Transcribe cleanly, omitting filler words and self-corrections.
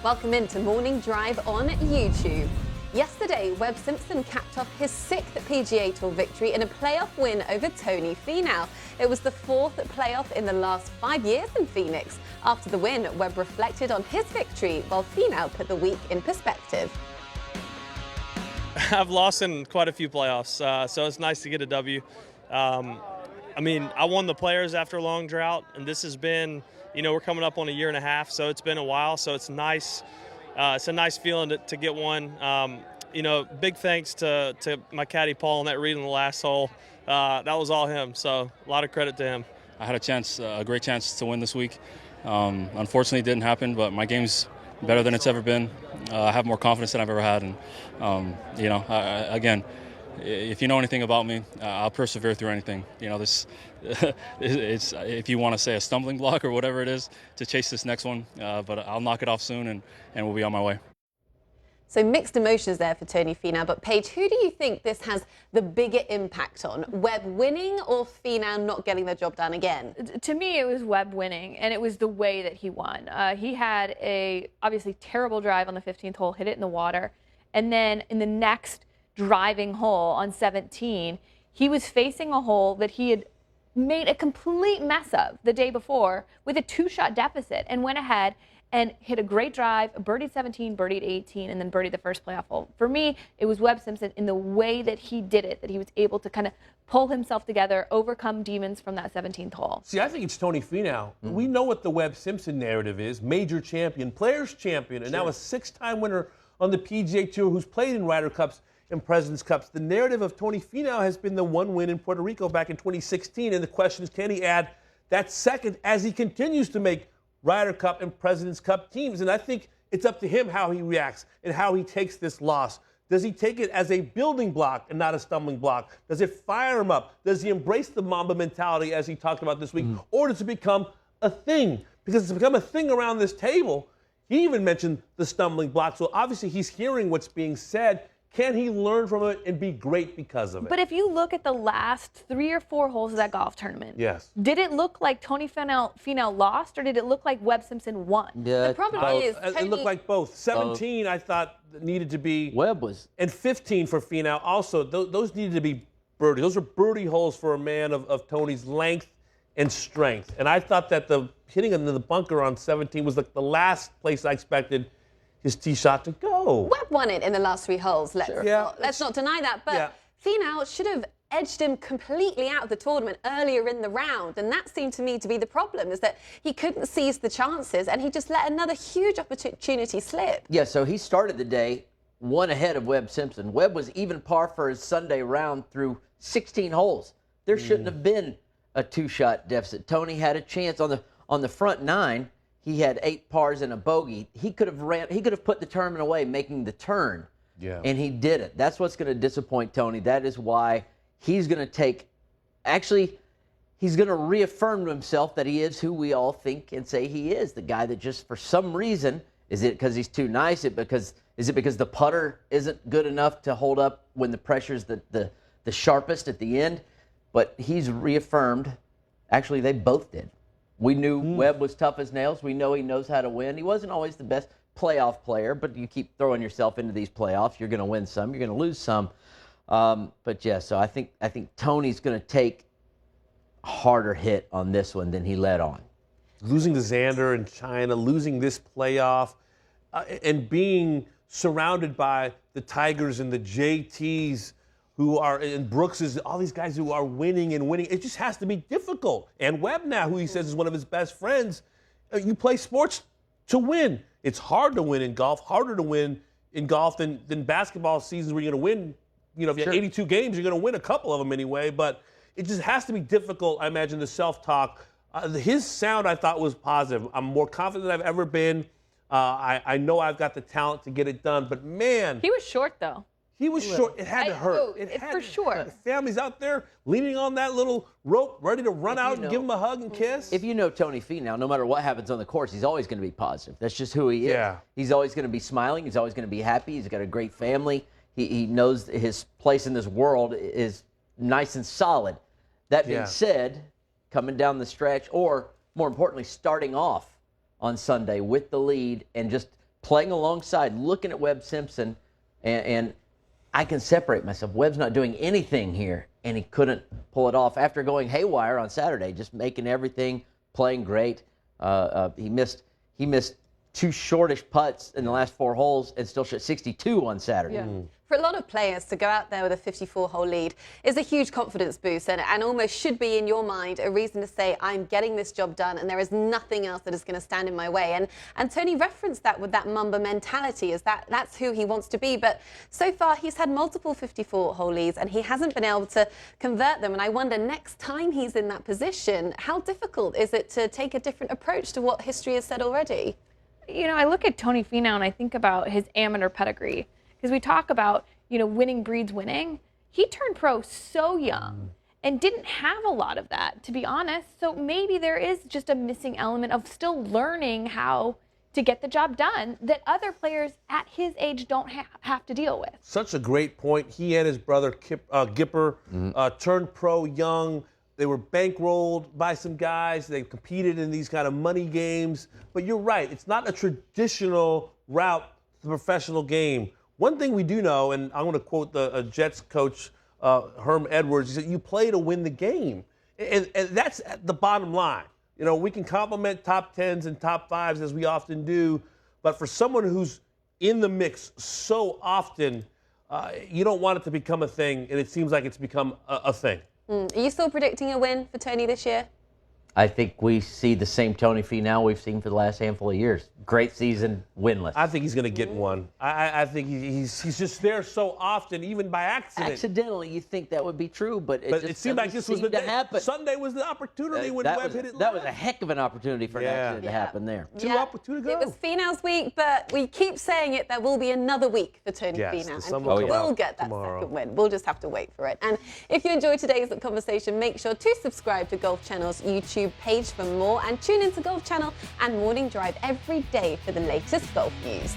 Welcome into Morning Drive on YouTube. Yesterday, Webb Simpson capped off his 6th PGA Tour victory in a playoff win over Tony Finau. It was the 4th playoff in the last 5 years in Phoenix. After the win, Webb reflected on his victory, while Finau put the week in perspective. I've lost in quite a few playoffs, so it's nice to get a W. I won the Players after a long drought, and this has been, we're coming up on a year and a half, so it's been a while, so it's nice. It's a nice feeling to get one. Big thanks to my caddy Paul on that read in the last hole. That was all him, so a lot of credit to him. I had a great chance to win this week. Unfortunately, it didn't happen, but my game's better than it's ever been. I have more confidence than I've ever had, and again, if you know anything about me, I'll persevere through anything. This it's, if you want to say, a stumbling block or whatever it is to chase this next one, but I'll knock it off soon, and we'll be on my way. So mixed emotions there for Tony Finau, but Paige, who do you think this has the bigger impact on? Webb winning or Finau not getting the job done again? To me, it was Webb winning, and it was the way that he won. He had a obviously terrible drive on the 15th hole, hit it in the water, and then in the next driving hole on 17, he was facing a hole that he had made a complete mess of the day before with a 2-shot deficit, and went ahead and hit a great drive, birdied 17, birdied 18, and then birdied the first playoff hole. For me, it was Webb Simpson in the way that he did it, that he was able to kind of pull himself together, overcome demons from that 17th hole. See, I think it's Tony Finau. We know what the Webb Simpson narrative is: major champion, Players champion, and now a 6-time winner on the PGA Tour who's played in Ryder Cups and President's Cups. The narrative of Tony Finau has been the one win in Puerto Rico back in 2016, and the question is, can he add that second as he continues to make Ryder Cup and President's Cup teams? And I think it's up to him how he reacts and how he takes this loss. Does he take it as a building block and not a stumbling block? Does it fire him up? Does he embrace the Mamba mentality as he talked about this week? Or does it become a thing? Because it's become a thing around this table. He even mentioned the stumbling block, so obviously he's hearing what's being said. Can he learn from it and be great because of it? But if you look at the last 3 or 4 holes of that golf tournament, yes, did it look like Tony Finau lost, or did it look like Webb Simpson won? Yeah, the problem is it looked like both. 17, I thought, needed to be Webb was, and 15 for Finau also. Those needed to be birdie. Those are birdie holes for a man of Tony's length and strength. And I thought that the hitting into the bunker on 17 was like the last place I expected his tee shot to go. Webb won it in the last 3 holes. Let's not deny that. But Finau should have edged him completely out of the tournament earlier in the round. And that seemed to me to be the problem, is that he couldn't seize the chances and he just let another huge opportunity slip. Yeah, so he started the day 1 ahead of Webb Simpson. Webb was even par for his Sunday round through 16 holes. There shouldn't have been a 2-shot deficit. Tony had a chance on the front 9. He had 8 pars and a bogey. He could have put the tournament away making the turn. Yeah. And he did it. That's what's going to disappoint Tony. That is why he's going to he's going to reaffirm to himself that he is who we all think and say he is, the guy that just for some reason, is it because he's too nice? Is it because the putter isn't good enough to hold up when the pressure's the sharpest at the end? But he's reaffirmed. Actually, they both did. We knew Webb was tough as nails. We know he knows how to win. He wasn't always the best playoff player, but you keep throwing yourself into these playoffs, you're going to win some, you're going to lose some. But yeah, so I think Tony's going to take a harder hit on this one than he led on. Losing to Xander in China, losing this playoff, and being surrounded by the Tigers and the JTs who are, and Brooks, is all these guys who are winning and winning. It just has to be difficult. And Webb now, who he says is one of his best friends, you play sports to win. It's hard to win in golf, harder to win in golf than basketball seasons where you're going to win. If you have 82 games, you're going to win a couple of them anyway. But it just has to be difficult, I imagine, the self-talk. His sound, I thought, was positive. I'm more confident than I've ever been. I know I've got the talent to get it done. But, man. He was short, though. He was short. It had to hurt. For sure. The family's out there leaning on that little rope, ready to run out and give him a hug and kiss. If you know Tony Finau, no matter what happens on the course, he's always going to be positive. That's just who he is. Yeah. He's always going to be smiling. He's always going to be happy. He's got a great family. He knows his place in this world is nice and solid. That being said, coming down the stretch, or more importantly, starting off on Sunday with the lead and just playing alongside, looking at Webb Simpson, and I can separate myself. Webb's not doing anything here, and he couldn't pull it off after going haywire on Saturday, just making everything, playing great. He missed 2 shortish putts in the last 4 holes and still shot 62 on Saturday. Yeah. For a lot of players to go out there with a 54-hole lead is a huge confidence boost and almost should be in your mind a reason to say, I'm getting this job done and there is nothing else that is going to stand in my way. And Tony referenced that with that Mamba mentality, is that's who he wants to be. But so far he's had multiple 54-hole leads and he hasn't been able to convert them. And I wonder, next time he's in that position, how difficult is it to take a different approach to what history has said already? You know, I look at Tony Finau and I think about his amateur pedigree. Because we talk about, winning breeds winning. He turned pro so young and didn't have a lot of that, to be honest. So maybe there is just a missing element of still learning how to get the job done that other players at his age don't have to deal with. Such a great point. He and his brother Gipper turned pro young. They were bankrolled by some guys. They competed in these kind of money games. But you're right. It's not a traditional route to the professional game. One thing we do know, and I'm going to quote the Jets coach, Herm Edwards, he said, you play to win the game. And that's the bottom line. We can compliment top 10s and top 5s as we often do, but for someone who's in the mix so often, you don't want it to become a thing, and it seems like it's become a thing. Are you still predicting a win for Tony this year? I think we see the same Tony Finau we've seen for the last handful of years. Great season, winless. I think he's going to get one. I think he's just there so often, even by accident. Accidentally, you think that would be true, but it seemed like this was the day. Happen. Sunday was the opportunity when Webb hit it live. That was a heck of an opportunity for an accident to happen there. 2 up, 2 to go. It was Finau's week, but we keep saying it. There will be another week for Tony Finau, and he will get that second win. We'll just have to wait for it. And if you enjoyed today's conversation, make sure to subscribe to Golf Channel's YouTube page for more, and tune into Golf Channel and Morning Drive every day for the latest golf news.